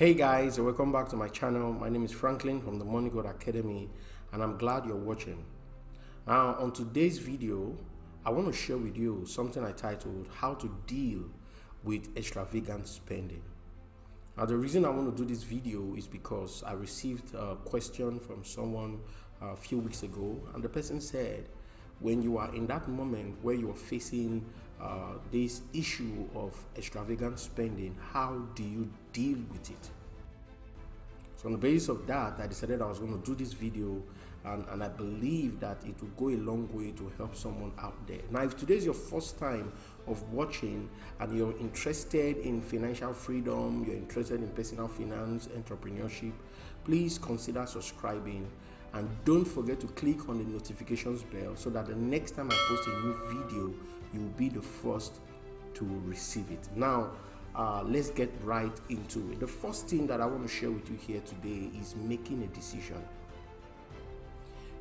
Hey guys, welcome back to my channel. My name is Franklin from the Money God Academy, and I'm glad you're watching. Now, on today's video, I want to share with you something I titled How to Deal with Extravagant Spending. Now, the reason I want to do this video is because I received a question from someone a few weeks ago, and the person said, when you are in that moment where you are facing this issue of extravagant spending, how do you deal with it? So on the basis of that, I decided I was going to do this video, and I believe that it will go a long way to help someone out there. Now, if today is your first time of watching and you're interested in financial freedom, you're interested in personal finance, entrepreneurship, please consider subscribing. And don't forget to click on the notifications bell so that the next time I post a new video, you'll be the first to receive it. Now, let's get right into it. The first thing that I want to share with you here today is making a decision.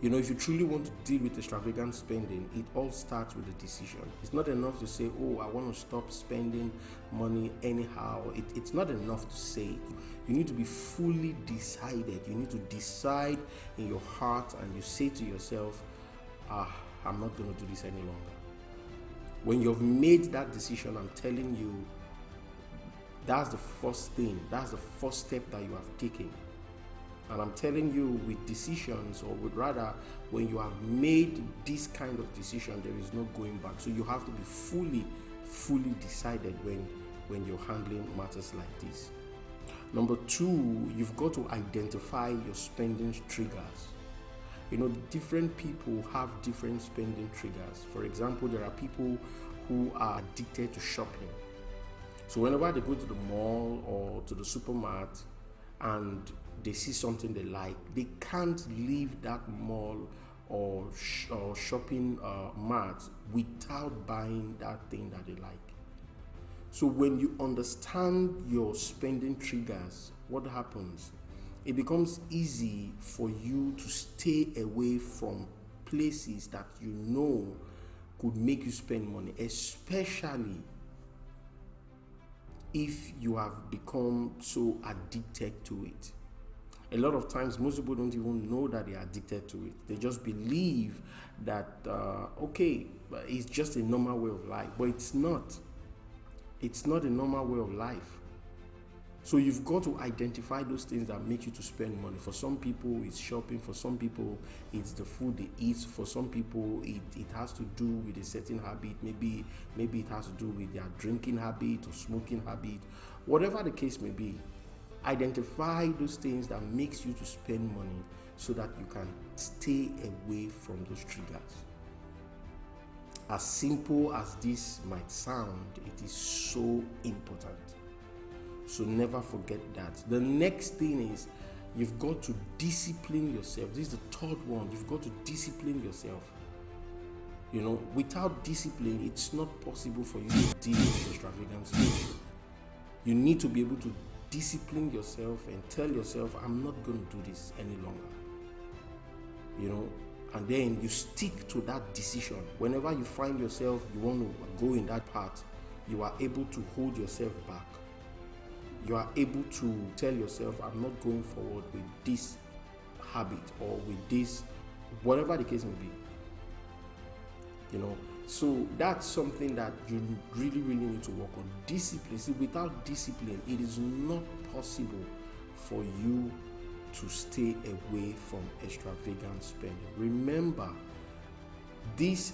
You know, if you truly want to deal with extravagant spending, it all starts with a decision. It's not enough to say, oh, I want to stop spending money anyhow. It's not enough to say it. You need to be fully decided. You need to decide in your heart, and you say to yourself, I'm not going to do this any longer. When you've made that decision, I'm telling you, that's the first thing. That's the first step that you have taken. And I'm telling you, with decisions, or with rather, when you have made this kind of decision, there is no going back. So you have to be fully decided when you're handling matters like this. Number two, you've got to identify your spending triggers. You know, different people have different spending triggers. For example, there are people who are addicted to shopping. So whenever they go to the mall or to the supermarket and they see something they like, they can't leave that mall or shopping mart without buying that thing that they like. So when you understand your spending triggers, what happens? It becomes easy for you to stay away from places that you know could make you spend money, especially if you have become so addicted to it. A lot of times, most people don't even know that they are addicted to it. They just believe that, okay, it's just a normal way of life. But it's not. It's not a normal way of life. So you've got to identify those things that make you to spend money. For some people, it's shopping. For some people, it's the food they eat. For some people, it has to do with a certain habit. Maybe it has to do with their drinking habit or smoking habit. Whatever the case may be, identify those things that makes you to spend money so that you can stay away from those triggers. As simple as this might sound, it is so important. So never forget that. The next thing is you've got to discipline yourself. This is the third one. You've got to discipline yourself. You know, without discipline, it's not possible for you to deal with extravagant spending. You need to be able to discipline yourself and tell yourself, I'm not going to do this any longer. You know, and then you stick to that decision. Whenever you find yourself, you want to go in that path, you are able to hold yourself back. You are able to tell yourself, I'm not going forward with this habit or with this, whatever the case may be. You know, so that's something that you really need to work on. Discipline. See, without discipline, it is not possible for you to stay away from extravagant spending. Remember, this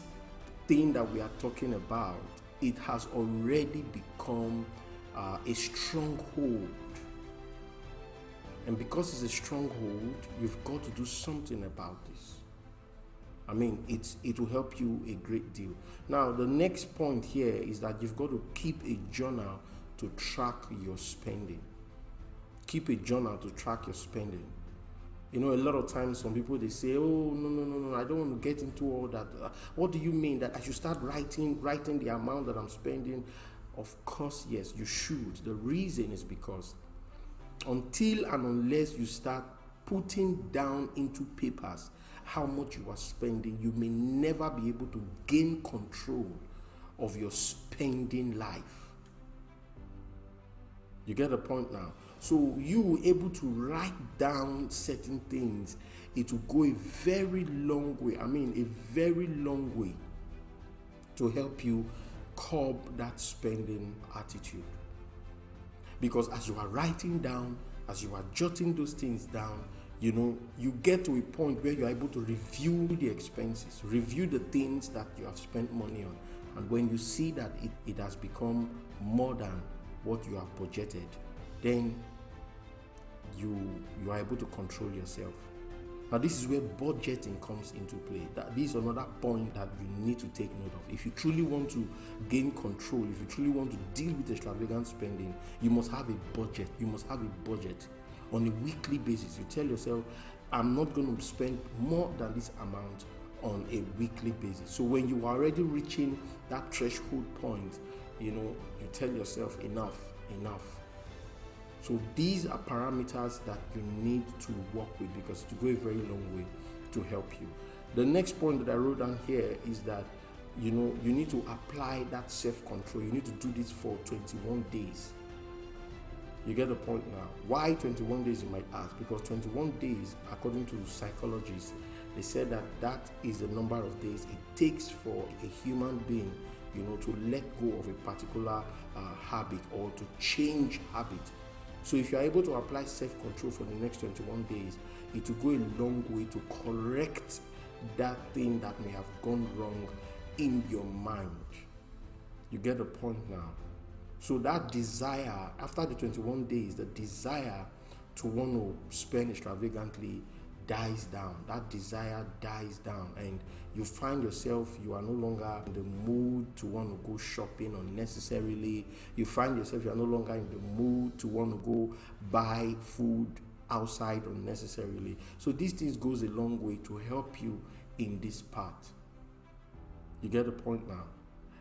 thing that we are talking about, it has already become a stronghold. And because it's a stronghold, you've got to do something about this. I mean, it will help you a great deal. Now, the next point here is that you've got to keep a journal to track your spending. Keep a journal to track your spending. You know, a lot of times some people, they say, oh, no, I don't want to get into all that. What do you mean, that I should start writing the amount that I'm spending? Of course, yes, you should. The reason is because until and unless you start putting down into papers how much you are spending, you may never be able to gain control of your spending life. You get the point now? So you able to write down certain things, it will go a very long way. I mean, a very long way to help you curb that spending attitude. Because as you are writing down, as you are jotting those things down, you get to a point where you're able to review the expenses, review the things that you have spent money on. And when you see that it has become more than what you have budgeted, then you are able to control yourself. Now, this is where budgeting comes into play. This is another point that you need to take note of. If you truly want to gain control, if you truly want to deal with extravagant spending, you must have a budget. You must have a budget on a weekly basis. You tell yourself, I'm not going to spend more than this amount on a weekly basis. So when you are already reaching that threshold point, you tell yourself enough. So these are parameters that you need to work with, because it will go a very long way to help you. The next point that I wrote down here is that you need to apply that self-control. You need to do this for 21 days. You get the point now. Why 21 days, you might ask? Because 21 days, according to psychologists, they said that is the number of days it takes for a human being, to let go of a particular habit or to change habit. So if you are able to apply self-control for the next 21 days, it will go a long way to correct that thing that may have gone wrong in your mind. You get the point now. So that desire, after the 21 days, the desire to want to spend extravagantly dies down. That desire dies down, and you find yourself, you are no longer in the mood to want to go shopping unnecessarily. You find yourself, you are no longer in the mood to want to go buy food outside unnecessarily. So these things goes a long way to help you in this part. You get the point now.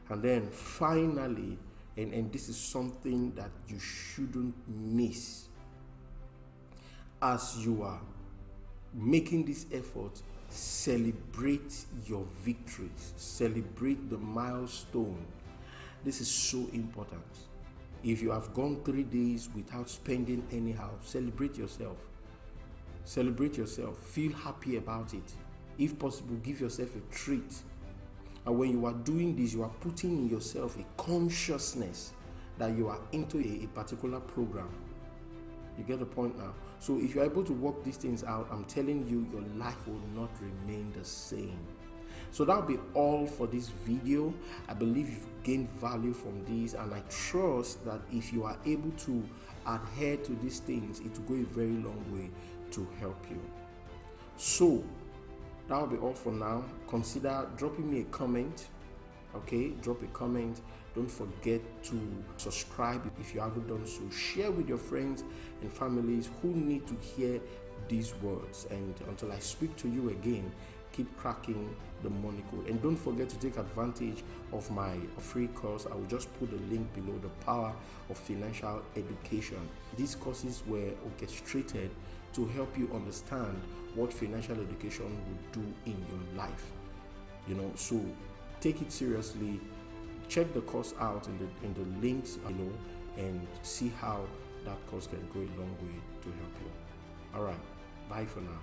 And then finally, and this is something that you shouldn't miss, as you are making this effort, celebrate your victories, celebrate the milestone. This is so important. If you have gone 3 days without spending anyhow, celebrate yourself. Celebrate yourself. Feel happy about it. If possible, give yourself a treat. And when you are doing this, you are putting in yourself a consciousness that you are into a particular program. You get the point now? So if you're able to work these things out, I'm telling you, your life will not remain the same. So that'll be all for this video. I believe you've gained value from this, and I trust that if you are able to adhere to these things, it will go a very long way to help you. So that'll be all for now. Consider dropping me a comment. Okay, drop a comment. Don't forget to subscribe if you haven't done so. Share with your friends and families who need to hear these words. And until I speak to you again, keep cracking the money code. And don't forget to take advantage of my free course. I will just put the link below, The Power of Financial Education. These courses were orchestrated to help you understand what financial education will do in your life. So take it seriously. Check the course out in the links below and see how that course can go a long way to help you. All right, bye for now.